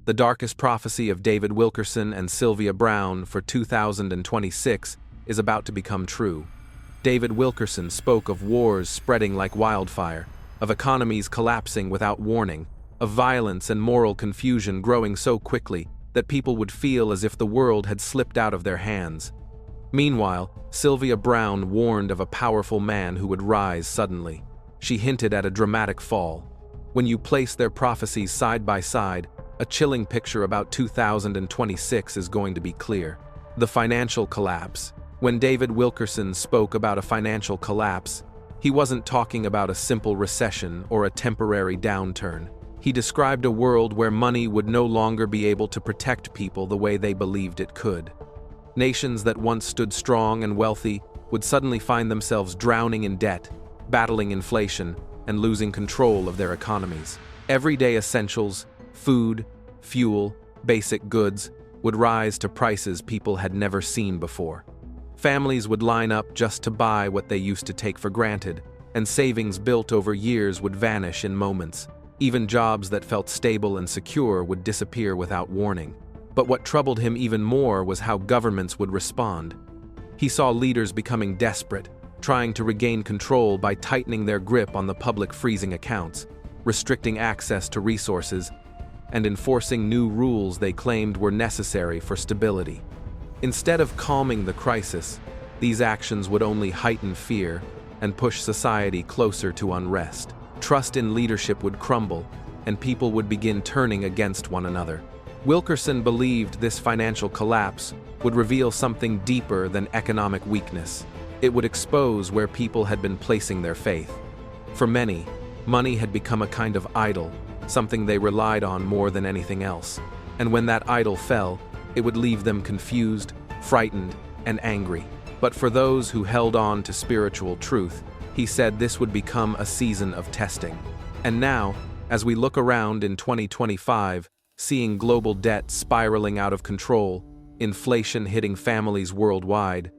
The darkest prophecy of David Wilkerson and Sylvia Browne for 2026 is about to become true. David Wilkerson spoke of wars spreading like wildfire, of economies collapsing without warning, of violence and moral confusion growing so quickly that people would feel as if the world had slipped out of their hands. Meanwhile, Sylvia Browne warned of a powerful man who would rise suddenly. She hinted at a dramatic fall. When you place their prophecies side by side, a chilling picture about 2026 is going to be clear. The financial collapse. When David Wilkerson spoke about a financial collapse, he wasn't talking about a simple recession or a temporary downturn. He described a world where money would no longer be able to protect people the way they believed it could. Nations that once stood strong and wealthy would suddenly find themselves drowning in debt, battling inflation, and losing control of their economies. Everyday essentials, food, fuel, basic goods, would rise to prices people had never seen before. Families would line up just to buy what they used to take for granted, and savings built over years would vanish in moments. Even jobs that felt stable and secure would disappear without warning. But what troubled him even more was how governments would respond. He saw leaders becoming desperate, trying to regain control by tightening their grip on the public, freezing accounts, restricting access to resources, and enforcing new rules they claimed were necessary for stability. Instead of calming the crisis, these actions would only heighten fear and push society closer to unrest. Trust in leadership would crumble, and people would begin turning against one another. Wilkerson believed this financial collapse would reveal something deeper than economic weakness. It would expose where people had been placing their faith. For many, money had become a kind of idol, something they relied on more than anything else. And when that idol fell, it would leave them confused, frightened, and angry. But for those who held on to spiritual truth, he said this would become a season of testing. And now, as we look around in 2025, seeing global debt spiraling out of control, inflation hitting families worldwide,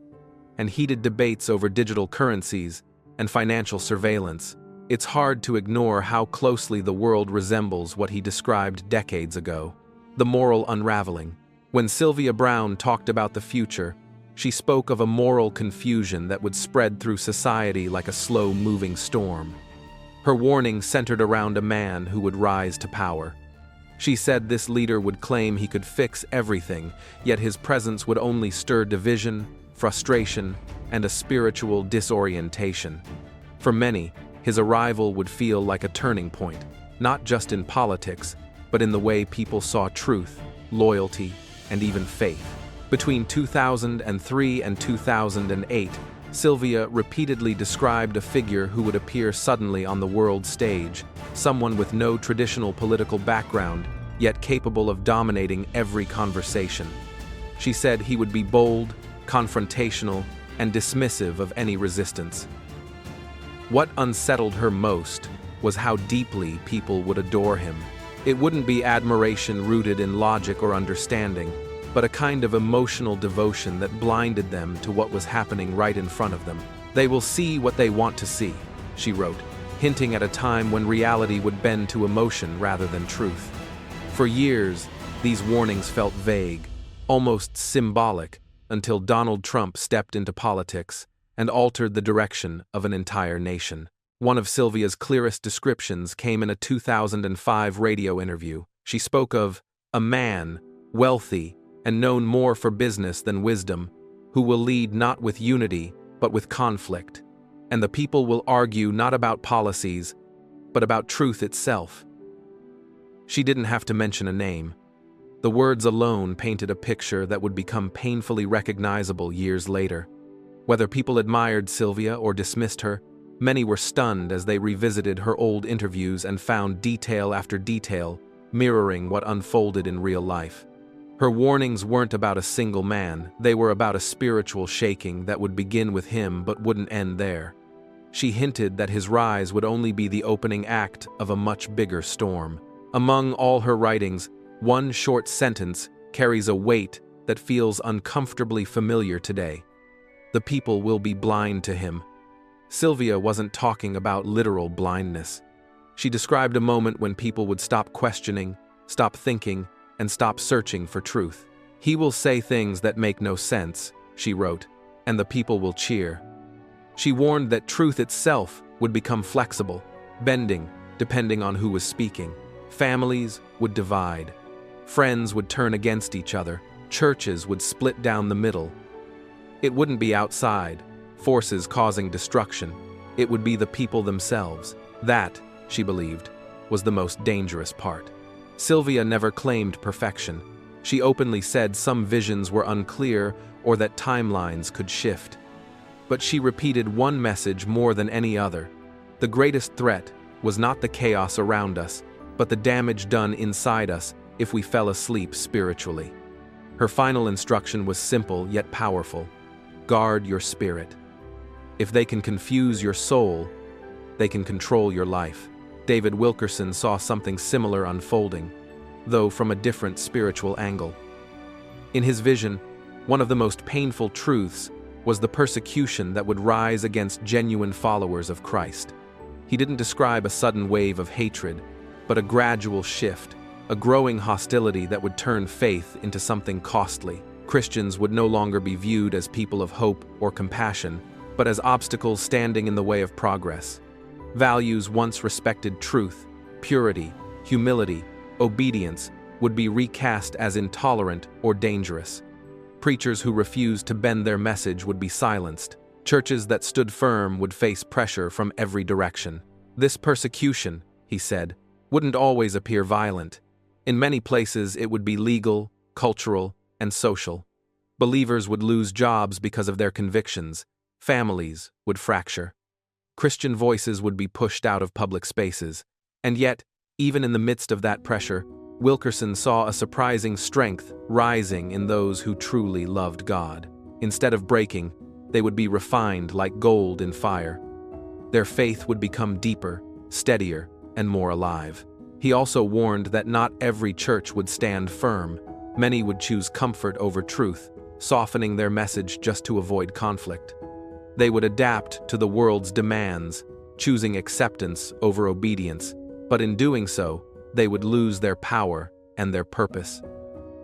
and heated debates over digital currencies and financial surveillance, it's hard to ignore how closely the world resembles what he described decades ago. The moral unraveling. When Sylvia Browne talked about the future, she spoke of a moral confusion that would spread through society like a slow-moving storm. Her warning centered around a man who would rise to power. She said this leader would claim he could fix everything, yet his presence would only stir division, frustration, and a spiritual disorientation. For many, his arrival would feel like a turning point, not just in politics, but in the way people saw truth, loyalty, and even faith. Between 2003 and 2008, Sylvia repeatedly described a figure who would appear suddenly on the world stage, someone with no traditional political background, yet capable of dominating every conversation. She said he would be bold, confrontational, and dismissive of any resistance. What unsettled her most was how deeply people would adore him. It wouldn't be admiration rooted in logic or understanding, but a kind of emotional devotion that blinded them to what was happening right in front of them. They will see what they want to see, she wrote, hinting at a time when reality would bend to emotion rather than truth. For years, these warnings felt vague, almost symbolic, until Donald Trump stepped into politics and altered the direction of an entire nation. One of Sylvia's clearest descriptions came in a 2005 radio interview. She spoke of a man, wealthy, and known more for business than wisdom, who will lead not with unity, but with conflict. And the people will argue not about policies, but about truth itself. She didn't have to mention a name. The words alone painted a picture that would become painfully recognizable years later. Whether people admired Sylvia or dismissed her, many were stunned as they revisited her old interviews and found detail after detail mirroring what unfolded in real life. Her warnings weren't about a single man, they were about a spiritual shaking that would begin with him but wouldn't end there. She hinted that his rise would only be the opening act of a much bigger storm. Among all her writings, one short sentence carries a weight that feels uncomfortably familiar today. The people will be blind to him. Sylvia wasn't talking about literal blindness. She described a moment when people would stop questioning, stop thinking, and stop searching for truth. He will say things that make no sense, she wrote, and the people will cheer. She warned that truth itself would become flexible, bending, depending on who was speaking. Families would divide. Friends would turn against each other. Churches would split down the middle. It wouldn't be outside forces causing destruction. It would be the people themselves. That, she believed, was the most dangerous part. Sylvia never claimed perfection. She openly said some visions were unclear or that timelines could shift. But she repeated one message more than any other. The greatest threat was not the chaos around us, but the damage done inside us if we fell asleep spiritually. Her final instruction was simple yet powerful. Guard your spirit. If they can confuse your soul, they can control your life. David Wilkerson saw something similar unfolding, though from a different spiritual angle. In his vision, one of the most painful truths was the persecution that would rise against genuine followers of Christ. He didn't describe a sudden wave of hatred, but a gradual shift, a growing hostility that would turn faith into something costly. Christians would no longer be viewed as people of hope or compassion, but as obstacles standing in the way of progress. Values once respected truth, purity, humility, obedience would be recast as intolerant or dangerous. Preachers who refused to bend their message would be silenced. Churches that stood firm would face pressure from every direction. This persecution, he said, wouldn't always appear violent. In many places it would be legal, cultural, and social. Believers would lose jobs because of their convictions. Families would fracture. Christian voices would be pushed out of public spaces. And yet, even in the midst of that pressure, Wilkerson saw a surprising strength rising in those who truly loved God. Instead of breaking, they would be refined like gold in fire. Their faith would become deeper, steadier, and more alive. He also warned that not every church would stand firm. Many would choose comfort over truth, softening their message just to avoid conflict. They would adapt to the world's demands, choosing acceptance over obedience, but in doing so, they would lose their power and their purpose.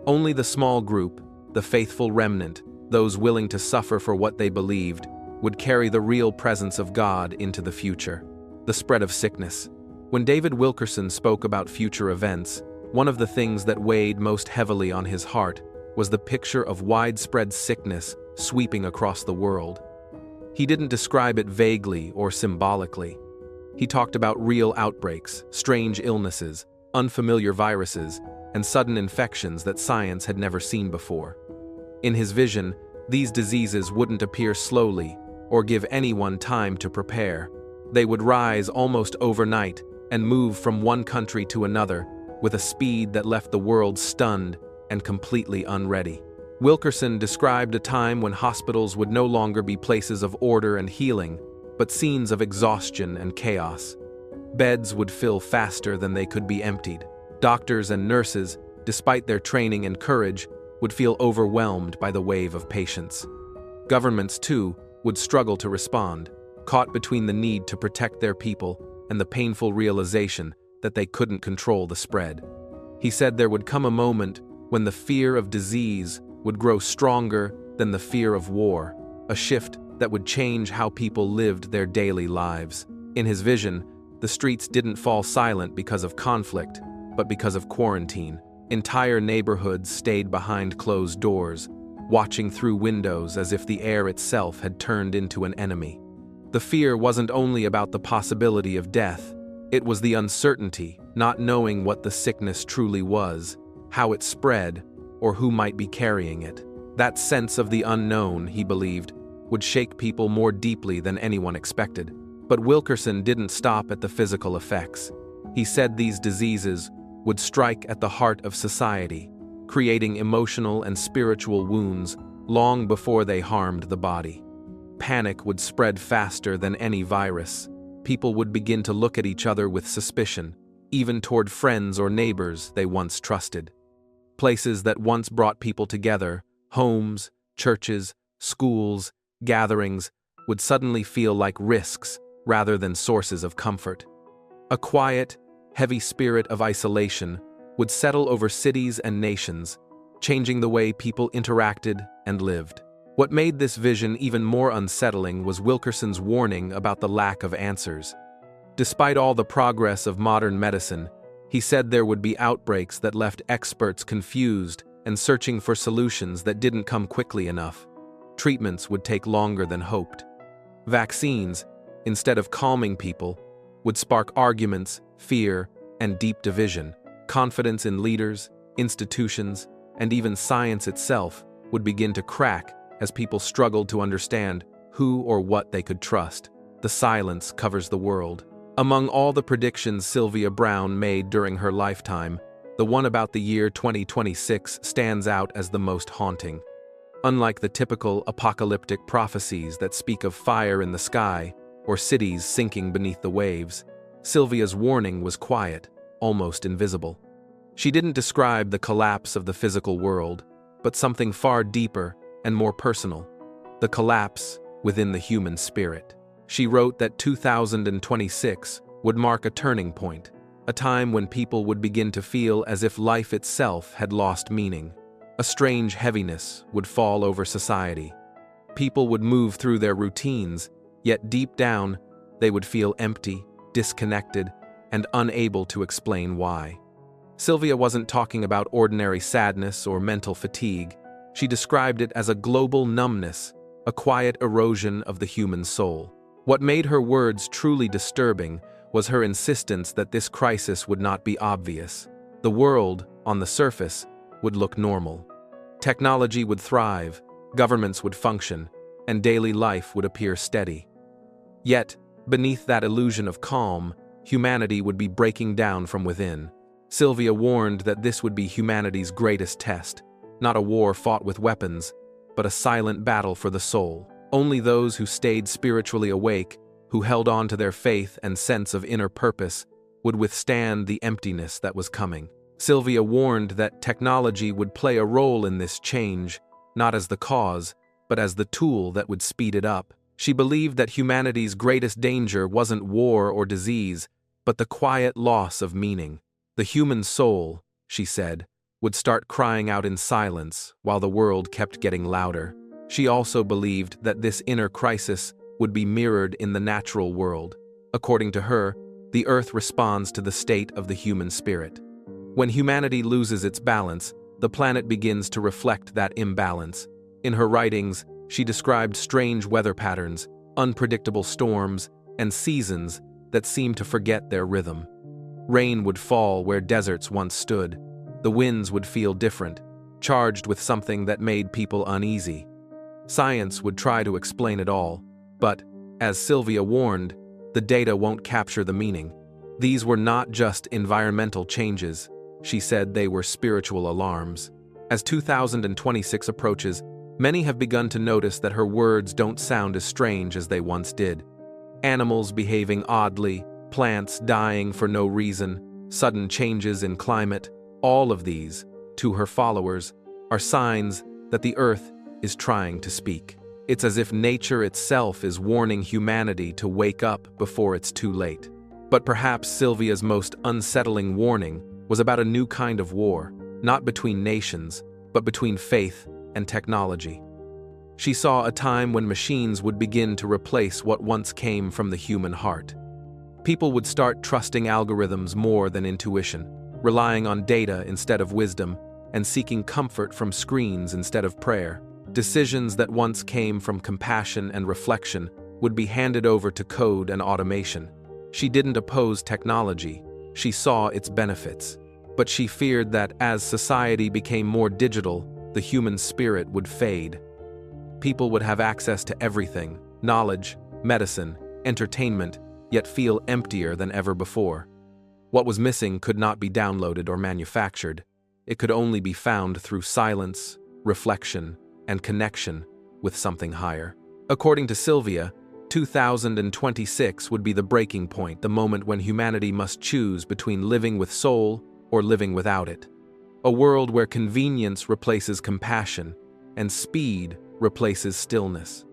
Only the small group, the faithful remnant, those willing to suffer for what they believed, would carry the real presence of God into the future. The spread of sickness. When David Wilkerson spoke about future events, one of the things that weighed most heavily on his heart was the picture of widespread sickness sweeping across the world. He didn't describe it vaguely or symbolically. He talked about real outbreaks, strange illnesses, unfamiliar viruses, and sudden infections that science had never seen before. In his vision, these diseases wouldn't appear slowly or give anyone time to prepare. They would rise almost overnight and move from one country to another with a speed that left the world stunned and completely unready. Wilkerson described a time when hospitals would no longer be places of order and healing, but scenes of exhaustion and chaos. Beds would fill faster than they could be emptied. Doctors and nurses, despite their training and courage, would feel overwhelmed by the wave of patients. Governments, too, would struggle to respond, caught between the need to protect their people and the painful realization that they couldn't control the spread. He said there would come a moment when the fear of disease would grow stronger than the fear of war, a shift that would change how people lived their daily lives. In his vision, the streets didn't fall silent because of conflict, but because of quarantine. Entire neighborhoods stayed behind closed doors, watching through windows as if the air itself had turned into an enemy. The fear wasn't only about the possibility of death, it was the uncertainty, not knowing what the sickness truly was, how it spread, or who might be carrying it. That sense of the unknown, he believed, would shake people more deeply than anyone expected. But Wilkerson didn't stop at the physical effects. He said these diseases would strike at the heart of society, creating emotional and spiritual wounds long before they harmed the body. Panic would spread faster than any virus. People would begin to look at each other with suspicion, even toward friends or neighbors they once trusted. Places that once brought people together, homes, churches, schools, gatherings, would suddenly feel like risks rather than sources of comfort. A quiet, heavy spirit of isolation would settle over cities and nations, changing the way people interacted and lived. What made this vision even more unsettling was Wilkerson's warning about the lack of answers. Despite all the progress of modern medicine, he said there would be outbreaks that left experts confused and searching for solutions that didn't come quickly enough. Treatments would take longer than hoped. Vaccines, instead of calming people, would spark arguments, fear, and deep division. Confidence in leaders, institutions, and even science itself would begin to crack as people struggled to understand who or what they could trust. The silence covers the world. Among all the predictions Sylvia Browne made during her lifetime, the one about the year 2026 stands out as the most haunting. Unlike the typical apocalyptic prophecies that speak of fire in the sky or cities sinking beneath the waves, Sylvia's warning was quiet, almost invisible. She didn't describe the collapse of the physical world, but something far deeper and more personal: the collapse within the human spirit. She wrote that 2026 would mark a turning point, a time when people would begin to feel as if life itself had lost meaning. A strange heaviness would fall over society. People would move through their routines, yet deep down, they would feel empty, disconnected, and unable to explain why. Sylvia wasn't talking about ordinary sadness or mental fatigue. She described it as a global numbness, a quiet erosion of the human soul. What made her words truly disturbing was her insistence that this crisis would not be obvious. The world, on the surface, would look normal. Technology would thrive, governments would function, and daily life would appear steady. Yet, beneath that illusion of calm, humanity would be breaking down from within. Sylvia warned that this would be humanity's greatest test, not a war fought with weapons, but a silent battle for the soul. Only those who stayed spiritually awake, who held on to their faith and sense of inner purpose, would withstand the emptiness that was coming. Sylvia warned that technology would play a role in this change, not as the cause, but as the tool that would speed it up. She believed that humanity's greatest danger wasn't war or disease, but the quiet loss of meaning. The human soul, she said, would start crying out in silence while the world kept getting louder. She also believed that this inner crisis would be mirrored in the natural world. According to her, the earth responds to the state of the human spirit. When humanity loses its balance, the planet begins to reflect that imbalance. In her writings, she described strange weather patterns, unpredictable storms, and seasons that seemed to forget their rhythm. Rain would fall where deserts once stood. The winds would feel different, charged with something that made people uneasy. Science would try to explain it all, but, as Sylvia warned, the data won't capture the meaning. These were not just environmental changes. She said they were spiritual alarms. As 2026 approaches, many have begun to notice that her words don't sound as strange as they once did. Animals behaving oddly, plants dying for no reason, sudden changes in climate, all of these, to her followers, are signs that the earth is trying to speak. It's as if nature itself is warning humanity to wake up before it's too late. But perhaps Sylvia's most unsettling warning was about a new kind of war, not between nations, but between faith and technology. She saw a time when machines would begin to replace what once came from the human heart. People would start trusting algorithms more than intuition, relying on data instead of wisdom, and seeking comfort from screens instead of prayer. Decisions that once came from compassion and reflection would be handed over to code and automation. She didn't oppose technology, she saw its benefits. But she feared that as society became more digital, the human spirit would fade. People would have access to everything: knowledge, medicine, entertainment, yet feel emptier than ever before. What was missing could not be downloaded or manufactured. It could only be found through silence, reflection, and connection with something higher. According to Sylvia, 2026 would be the breaking point, the moment when humanity must choose between living with soul or living without it. A world where convenience replaces compassion and speed replaces stillness.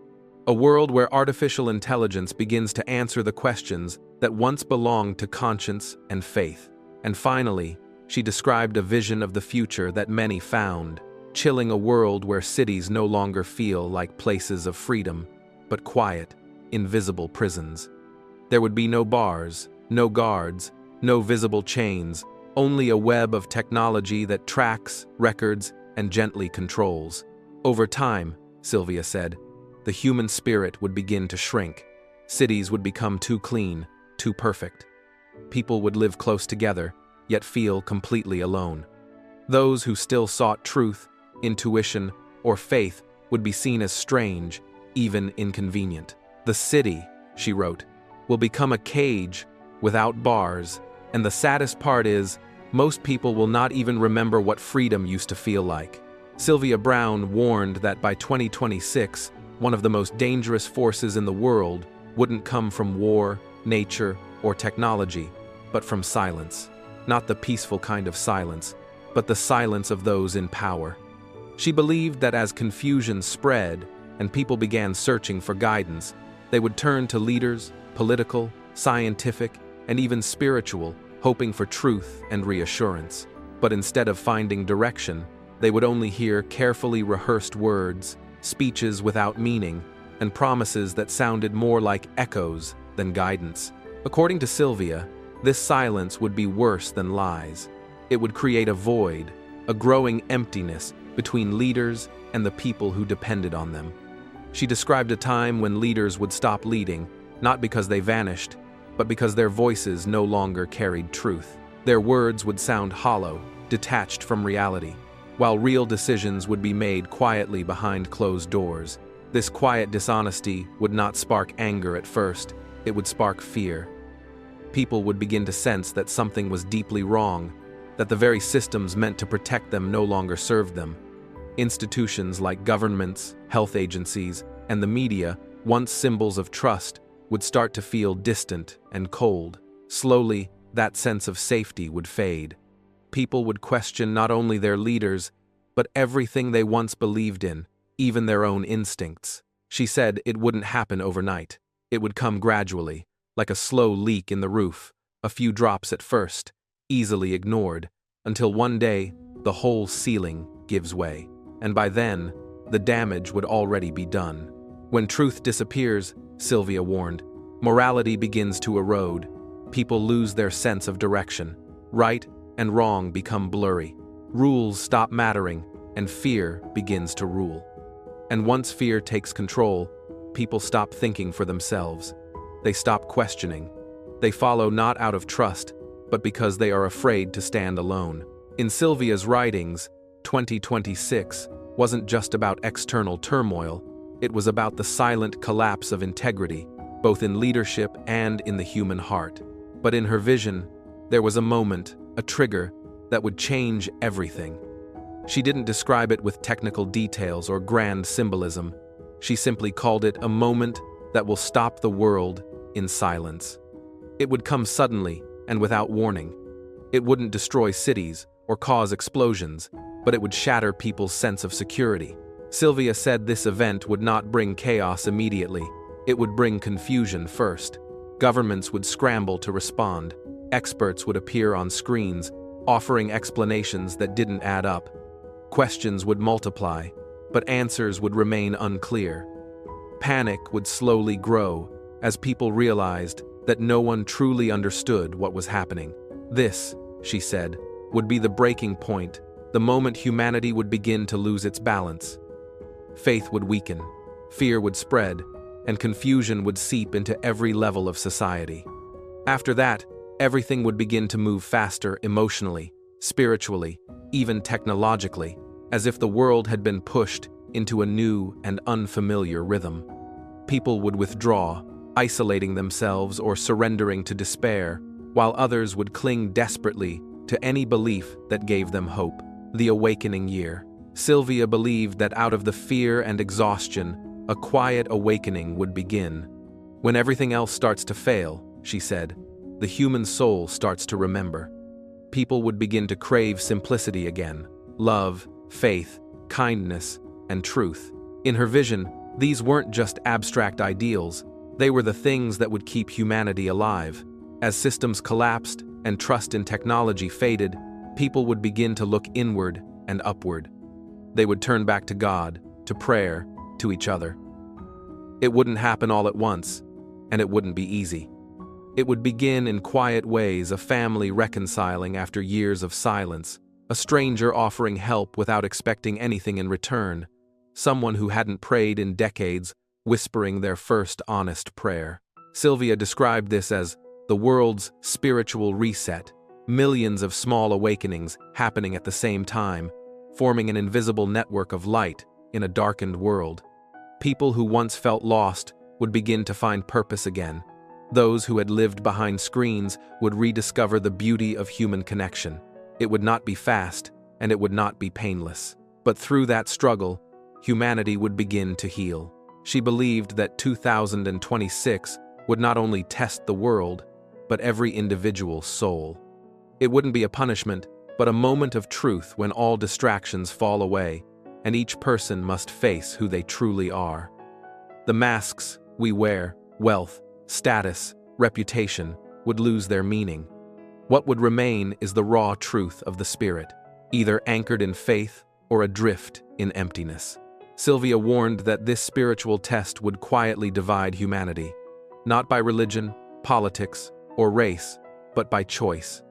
A world where artificial intelligence begins to answer the questions that once belonged to conscience and faith. And finally, She described a vision of the future that many found, chilling a world where cities no longer feel like places of freedom, but quiet, invisible prisons. There would be no bars, no guards, no visible chains, only a web of technology that tracks, records, and gently controls. Over time, Sylvia said, the human spirit would begin to shrink. Cities would become too clean, too perfect. People would live close together, yet feel completely alone. Those who still sought truth, intuition, or faith would be seen as strange, even inconvenient. The city, she wrote, will become a cage without bars, and the saddest part is, most people will not even remember what freedom used to feel like. Sylvia Browne warned that by 2026, one of the most dangerous forces in the world wouldn't come from war, nature, or technology, but from silence. Not the peaceful kind of silence, but the silence of those in power. She believed that as confusion spread and people began searching for guidance, they would turn to leaders, political, scientific, and even spiritual, hoping for truth and reassurance. But instead of finding direction, they would only hear carefully rehearsed words, speeches without meaning, and promises that sounded more like echoes than guidance. According to Sylvia, this silence would be worse than lies. It would create a void, a growing emptiness between leaders and the people who depended on them. She described a time when leaders would stop leading, not because they vanished, but because their voices no longer carried truth. Their words would sound hollow, detached from reality, while real decisions would be made quietly behind closed doors. This quiet dishonesty would not spark anger at first, it would spark fear. People would begin to sense that something was deeply wrong, that the very systems meant to protect them no longer served them. Institutions like governments, health agencies, and the media, once symbols of trust, would start to feel distant and cold. Slowly, that sense of safety would fade. People would question not only their leaders, but everything they once believed in, even their own instincts. She said it wouldn't happen overnight. It would come gradually, like a slow leak in the roof, a few drops at first, easily ignored, until one day, the whole ceiling gives way. And by then, the damage would already be done. When truth disappears, Sylvia warned, morality begins to erode. People lose their sense of direction. Right and wrong become blurry. Rules stop mattering, and fear begins to rule. And once fear takes control, people stop thinking for themselves. They stop questioning. They follow not out of trust, but because they are afraid to stand alone. In Sylvia's writings, 2026 wasn't just about external turmoil, it was about the silent collapse of integrity, both in leadership and in the human heart. But in her vision, there was a moment, a trigger, that would change everything. She didn't describe it with technical details or grand symbolism. She simply called it a moment that will stop the world in silence. It would come suddenly and without warning. It wouldn't destroy cities or cause explosions, but it would shatter people's sense of security. Sylvia said this event would not bring chaos immediately. It would bring confusion first. Governments would scramble to respond. Experts would appear on screens, offering explanations that didn't add up. Questions would multiply, but answers would remain unclear. Panic would slowly grow as people realized that no one truly understood what was happening. This, she said, would be the breaking point, the moment humanity would begin to lose its balance. Faith would weaken, fear would spread, and confusion would seep into every level of society. After that, everything would begin to move faster emotionally, spiritually, even technologically, as if the world had been pushed into a new and unfamiliar rhythm. People would withdraw, isolating themselves or surrendering to despair, while others would cling desperately to any belief that gave them hope. The awakening year. Sylvia believed that out of the fear and exhaustion, a quiet awakening would begin. When everything else starts to fail, she said, the human soul starts to remember. People would begin to crave simplicity again, love, faith, kindness, and truth. In her vision, these weren't just abstract ideals, they were the things that would keep humanity alive. As systems collapsed and trust in technology faded, People would begin to look inward and upward. They would turn back to God, to prayer, to each other. It wouldn't happen all at once, and it wouldn't be easy. It would begin in quiet ways, a family reconciling after years of silence, a stranger offering help without expecting anything in return, someone who hadn't prayed in decades whispering their first honest prayer. Sylvia described this as the world's spiritual reset, millions of small awakenings happening at the same time, forming an invisible network of light in a darkened world. People who once felt lost would begin to find purpose again. Those who had lived behind screens would rediscover the beauty of human connection. It would not be fast, and it would not be painless. But through that struggle, humanity would begin to heal. She believed that 2026 would not only test the world, but every individual soul. It wouldn't be a punishment, but a moment of truth when all distractions fall away, and each person must face who they truly are. The masks we wear, wealth, status, reputation, would lose their meaning. What would remain is the raw truth of the spirit, either anchored in faith or adrift in emptiness. Sylvia warned that this spiritual test would quietly divide humanity, not by religion, politics, or race, but by choice.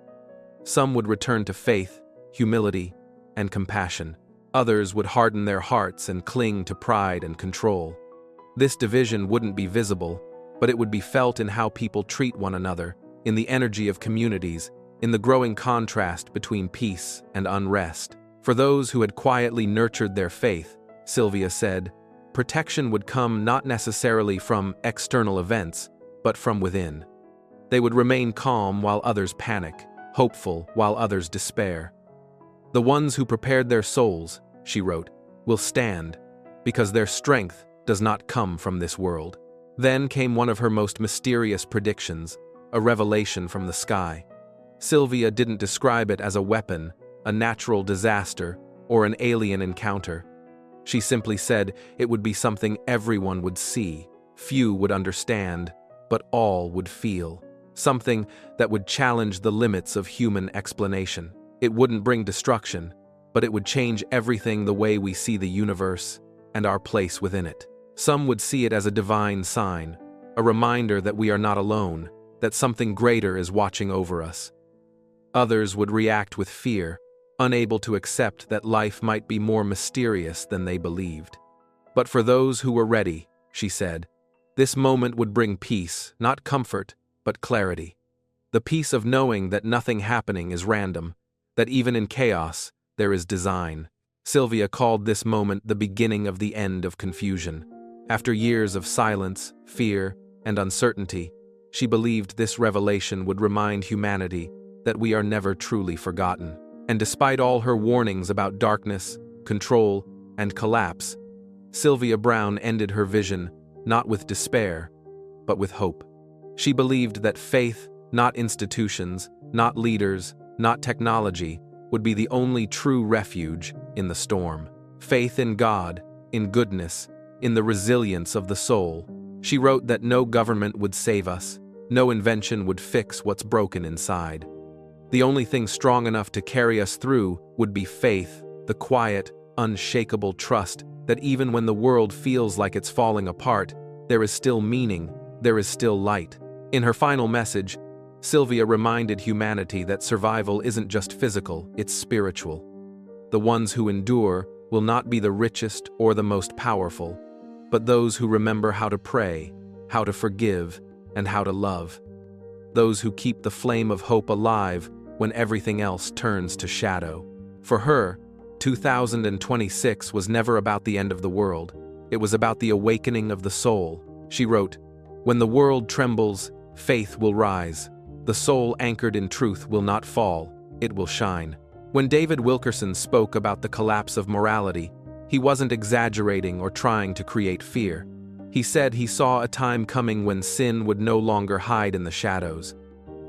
Some would return to faith, humility, and compassion. Others would harden their hearts and cling to pride and control. This division wouldn't be visible, but it would be felt in how people treat one another, in the energy of communities, in the growing contrast between peace and unrest. For those who had quietly nurtured their faith, Sylvia said, protection would come not necessarily from external events, but from within. They would remain calm while others panic, hopeful while others despair. The ones who prepared their souls, she wrote, will stand, because their strength does not come from this world. Then came one of her most mysterious predictions, a revelation from the sky. Sylvia didn't describe it as a weapon, a natural disaster, or an alien encounter. She simply said it would be something everyone would see, few would understand, but all would feel. Something that would challenge the limits of human explanation. It wouldn't bring destruction, but it would change everything, the way we see the universe and our place within it. Some would see it as a divine sign, a reminder that we are not alone, that something greater is watching over us. Others would react with fear, unable to accept that life might be more mysterious than they believed. But for those who were ready, she said, this moment would bring peace, not comfort, but clarity. The peace of knowing that nothing happening is random, that even in chaos, there is design. Sylvia called this moment the beginning of the end of confusion. After years of silence, fear, and uncertainty, she believed this revelation would remind humanity that we are never truly forgotten. And despite all her warnings about darkness, control, and collapse, Sylvia Browne ended her vision not with despair, but with hope. She believed that faith, not institutions, not leaders, not technology, would be the only true refuge in the storm. Faith in God, in goodness, in the resilience of the soul. She wrote that no government would save us, no invention would fix what's broken inside. The only thing strong enough to carry us through would be faith, the quiet, unshakable trust that even when the world feels like it's falling apart, there is still meaning, there is still light. In her final message, Sylvia reminded humanity that survival isn't just physical, it's spiritual. The ones who endure will not be the richest or the most powerful, but those who remember how to pray, how to forgive, and how to love. Those who keep the flame of hope alive when everything else turns to shadow. For her, 2026 was never about the end of the world. It was about the awakening of the soul. She wrote, when the world trembles, faith will rise. The soul anchored in truth will not fall, it will shine. When David Wilkerson spoke about the collapse of morality, he wasn't exaggerating or trying to create fear. He said he saw a time coming when sin would no longer hide in the shadows.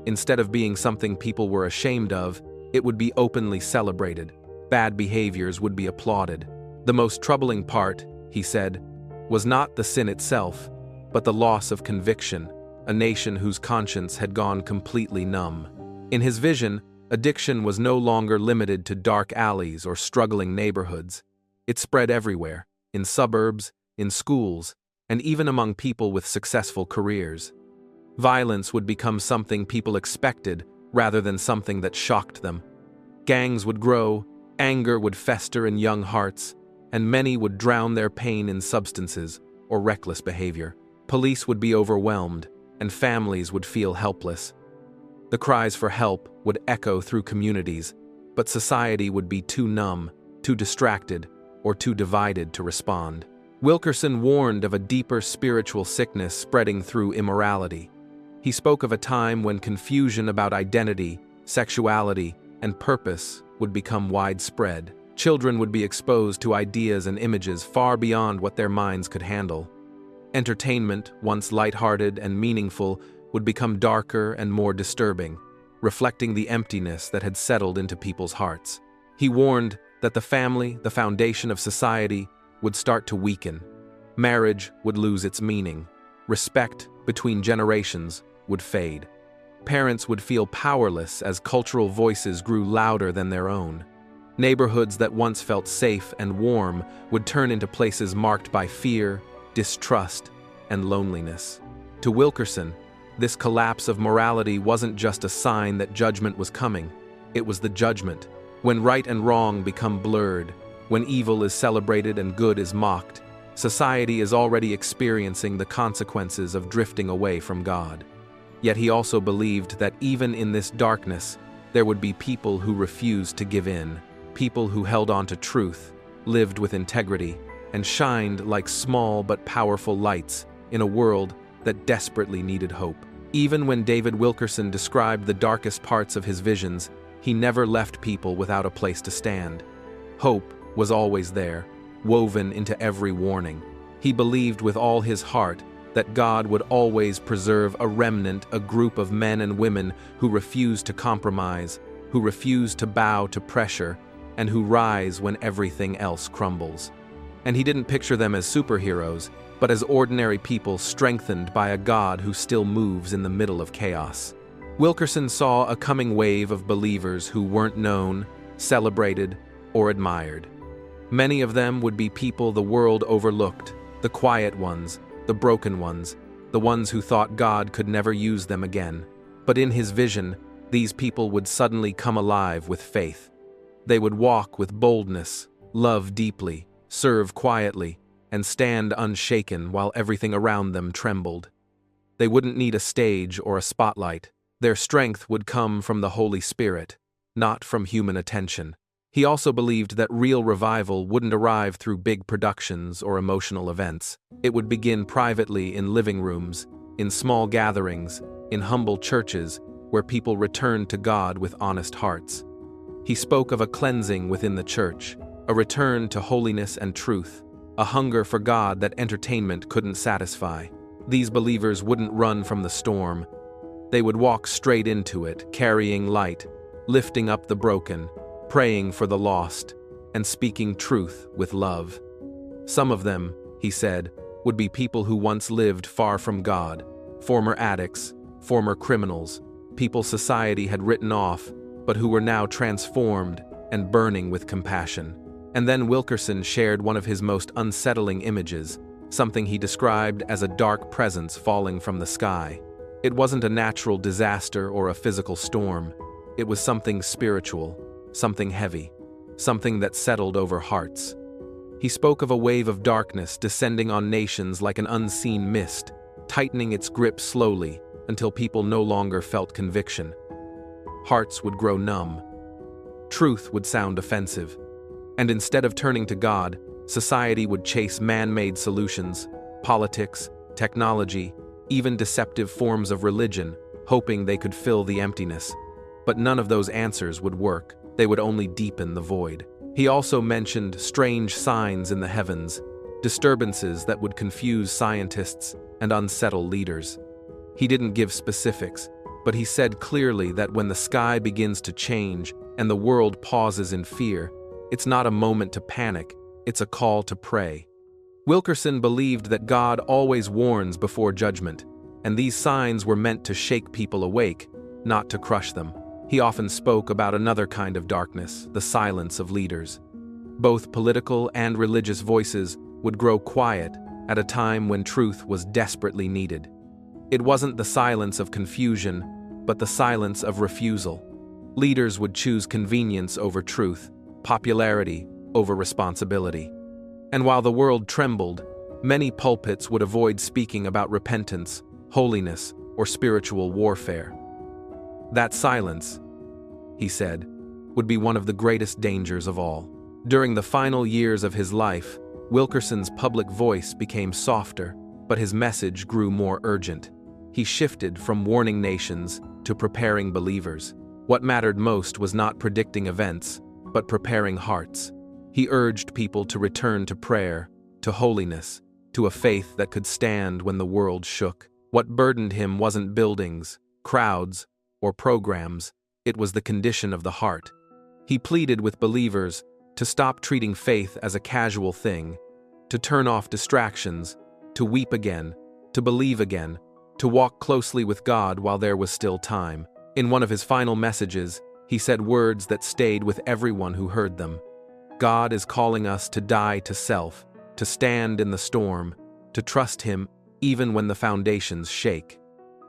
Instead of being something people were ashamed of, it would be openly celebrated. Bad behaviors would be applauded. The most troubling part, he said, was not the sin itself, but the loss of conviction, a nation whose conscience had gone completely numb. In his vision, Addiction was no longer limited to dark alleys or struggling neighborhoods. It spread everywhere, in suburbs, in schools, and even among people with successful careers. Violence would become something people expected rather than something that shocked them. Gangs would grow, anger would fester in young hearts, and many would drown their pain in substances or reckless behavior. Police would be overwhelmed, and families would feel helpless. The cries for help would echo through communities, but society would be too numb, too distracted, or too divided to respond. Wilkerson warned of a deeper spiritual sickness spreading through immorality. He spoke of a time when confusion about identity, sexuality, and purpose would become widespread. Children would be exposed to ideas and images far beyond what their minds could handle. Entertainment, once lighthearted and meaningful, would become darker and more disturbing, reflecting the emptiness that had settled into people's hearts. He warned that the family, the foundation of society, would start to weaken. Marriage would lose its meaning. Respect between generations would fade. Parents would feel powerless as cultural voices grew louder than their own. Neighborhoods that once felt safe and warm would turn into places marked by fear, distrust, and loneliness. To Wilkerson, this collapse of morality wasn't just a sign that judgment was coming. It was the judgment. When right and wrong become blurred, when evil is celebrated and good is mocked, society is already experiencing the consequences of drifting away from God. Yet he also believed that even in this darkness, there would be people who refused to give in, people who held on to truth, lived with integrity, and shined like small but powerful lights in a world that desperately needed hope. Even when David Wilkerson described the darkest parts of his visions, he never left people without a place to stand. Hope was always there, woven into every warning. He believed with all his heart that God would always preserve a remnant, a group of men and women who refuse to compromise, who refuse to bow to pressure, and who rise when everything else crumbles. And he didn't picture them as superheroes, but as ordinary people strengthened by a God who still moves in the middle of chaos. Wilkerson saw a coming wave of believers who weren't known, celebrated, or admired. Many of them would be people the world overlooked, the quiet ones, the broken ones, the ones who thought God could never use them again. But in his vision, these people would suddenly come alive with faith. They would walk with boldness, love deeply, serve quietly, and stand unshaken while everything around them trembled. They wouldn't need a stage or a spotlight. Their strength would come from the Holy Spirit, not from human attention. He also believed that real revival wouldn't arrive through big productions or emotional events. It would begin privately in living rooms, in small gatherings, in humble churches, where people returned to God with honest hearts. He spoke of a cleansing within the church, a return to holiness and truth, a hunger for God that entertainment couldn't satisfy. These believers wouldn't run from the storm. They would walk straight into it, carrying light, lifting up the broken, praying for the lost, and speaking truth with love. Some of them, he said, would be people who once lived far from God, former addicts, former criminals, people society had written off, but who were now transformed and burning with compassion. And then Wilkerson shared one of his most unsettling images, something he described as a dark presence falling from the sky. It wasn't a natural disaster or a physical storm. It was something spiritual, something heavy, something that settled over hearts. He spoke of a wave of darkness descending on nations like an unseen mist, tightening its grip slowly until people no longer felt conviction. Hearts would grow numb. Truth would sound offensive. And instead of turning to God, society would chase man-made solutions, politics, technology, even deceptive forms of religion, hoping they could fill the emptiness. But none of those answers would work. They would only deepen the void. He also mentioned strange signs in the heavens, disturbances that would confuse scientists and unsettle leaders. He didn't give specifics, but he said clearly that when the sky begins to change and the world pauses in fear, it's not a moment to panic, it's a call to pray. Wilkerson believed that God always warns before judgment, and these signs were meant to shake people awake, not to crush them. He often spoke about another kind of darkness, the silence of leaders. Both political and religious voices would grow quiet at a time when truth was desperately needed. It wasn't the silence of confusion, but the silence of refusal. Leaders would choose convenience over truth, popularity over responsibility. And while the world trembled, many pulpits would avoid speaking about repentance, holiness, or spiritual warfare. That silence, he said, would be one of the greatest dangers of all. During the final years of his life, Wilkerson's public voice became softer, but his message grew more urgent. He shifted from warning nations to preparing believers. What mattered most was not predicting events, but preparing hearts. He urged people to return to prayer, to holiness, to a faith that could stand when the world shook. What burdened him wasn't buildings, crowds, or programs. It was the condition of the heart. He pleaded with believers to stop treating faith as a casual thing, to turn off distractions, to weep again, to believe again, to walk closely with God while there was still time. In one of his final messages, he said words that stayed with everyone who heard them. God is calling us to die to self, to stand in the storm, to trust Him even when the foundations shake.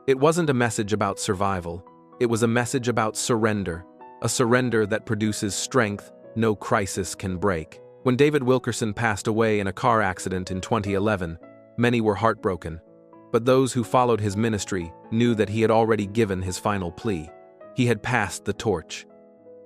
It wasn't a message about survival. It was a message about surrender, a surrender that produces strength no crisis can break. When David Wilkerson passed away in a car accident in 2011, many were heartbroken. But those who followed his ministry knew that he had already given his final plea. He had passed the torch.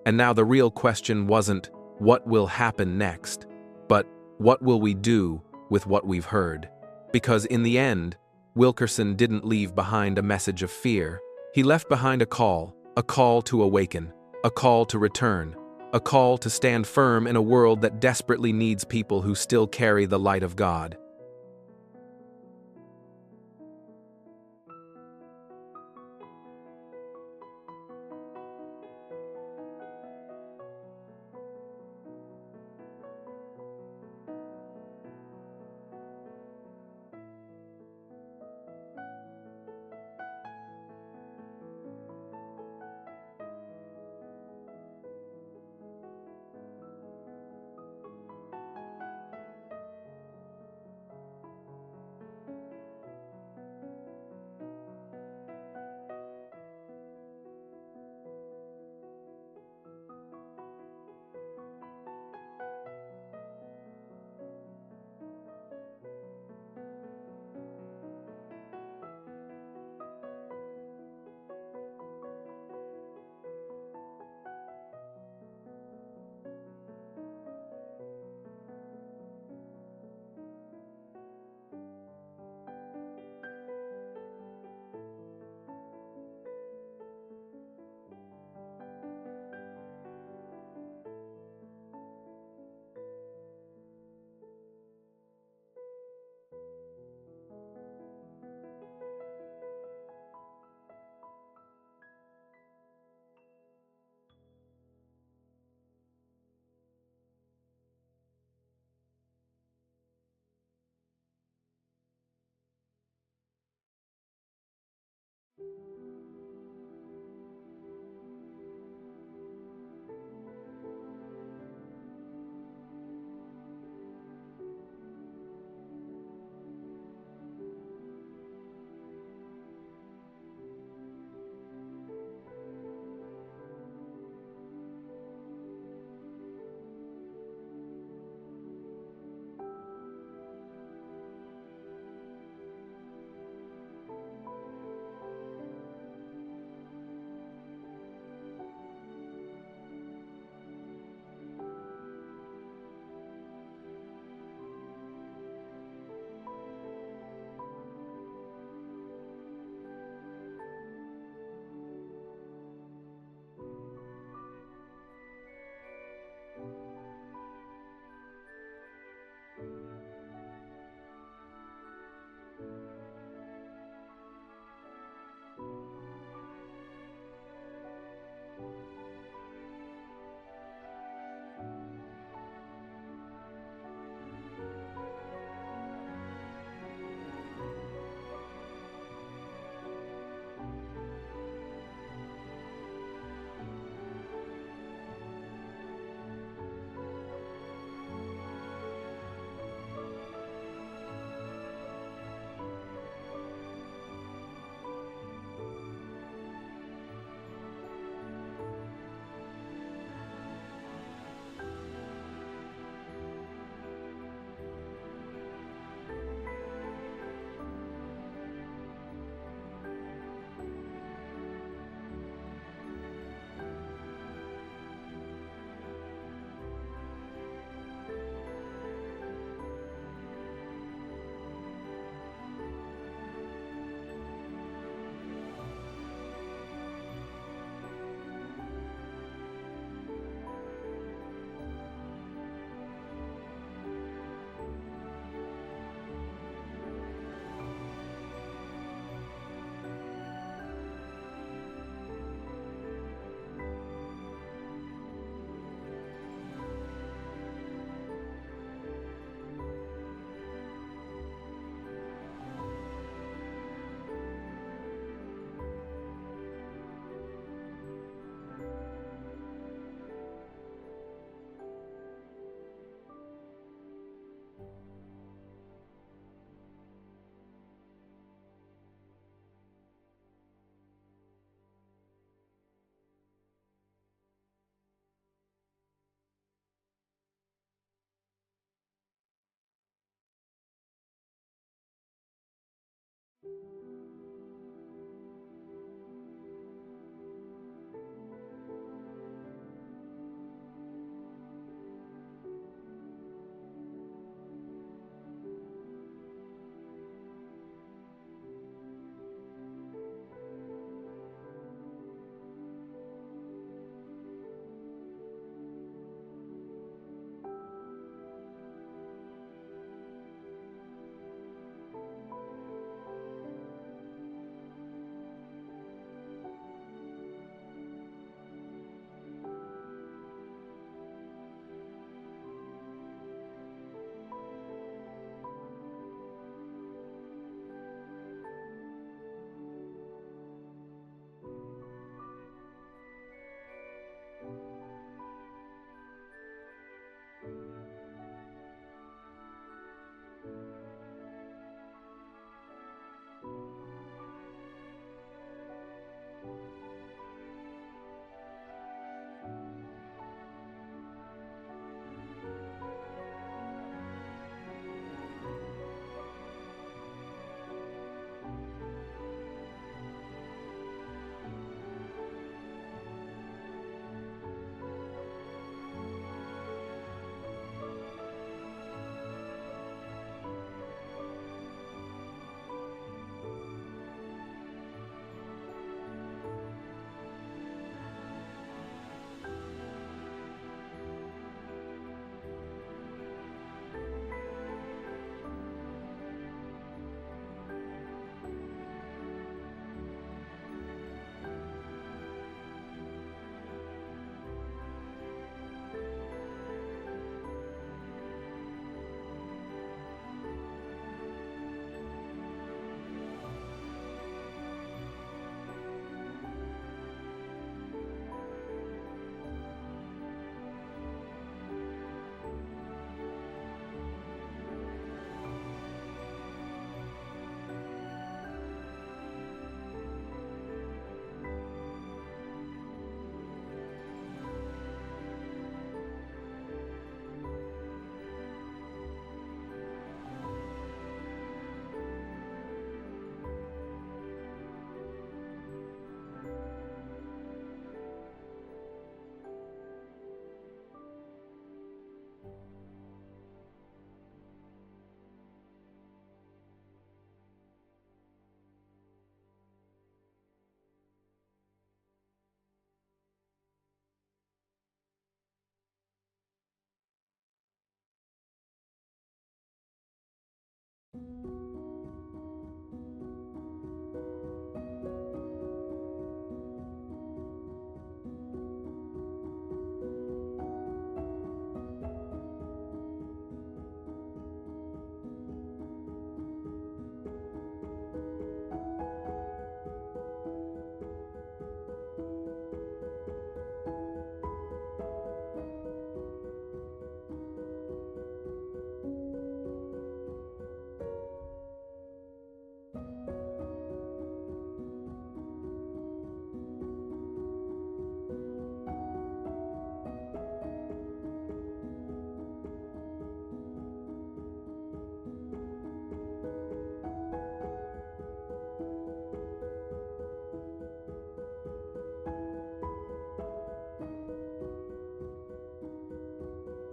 And now the real question wasn't, what will happen next? But, what will we do with what we've heard? Because in the end, Wilkerson didn't leave behind a message of fear. He left behind a call to awaken, a call to return, a call to stand firm in a world that desperately needs people who still carry the light of God.